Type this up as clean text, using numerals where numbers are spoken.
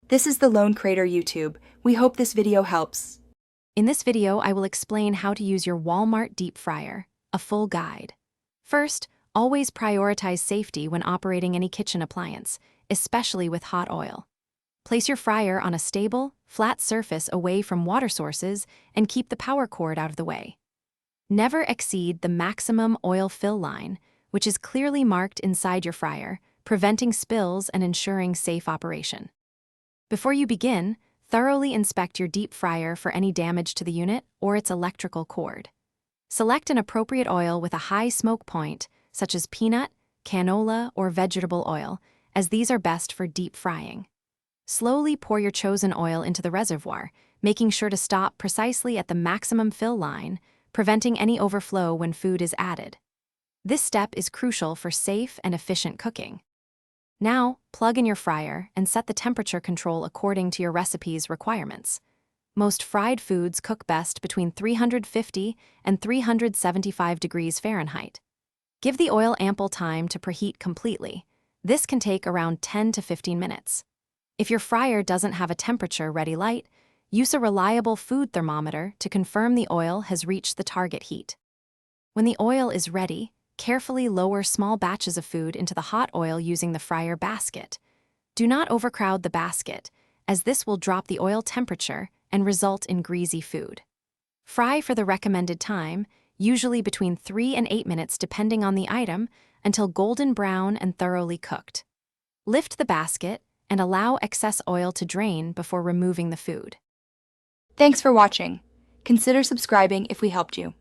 This is the Lone Crater YouTube. We hope this video helps. In this video, I will explain how to use your Walmart deep fryer, a full guide. First, always prioritize safety when operating any kitchen appliance, especially with hot oil. Place your fryer on a stable, flat surface away from water sources and keep the power cord out of the way. Never exceed the maximum oil fill line, which is clearly marked inside your fryer, preventing spills and ensuring safe operation. Before you begin, thoroughly inspect your deep fryer for any damage to the unit or its electrical cord. Select an appropriate oil with a high smoke point, such as peanut, canola, or vegetable oil, as these are best for deep frying. Slowly pour your chosen oil into the reservoir, making sure to stop precisely at the maximum fill line, preventing any overflow when food is added. This step is crucial for safe and efficient cooking. Now, plug in your fryer and set the temperature control according to your recipe's requirements. Most fried foods cook best between 350 and 375 degrees Fahrenheit. Give the oil ample time to preheat completely. This can take around 10 to 15 minutes. If your fryer doesn't have a temperature ready light, use a reliable food thermometer to confirm the oil has reached the target heat. When the oil is ready, carefully lower small batches of food into the hot oil using the fryer basket. Do not overcrowd the basket, as this will drop the oil temperature and result in greasy food. Fry for the recommended time, usually between 3 and 8 minutes depending on the item, until golden brown and thoroughly cooked. Lift the basket and allow excess oil to drain before removing the food. Thanks for watching. Consider subscribing if we helped you.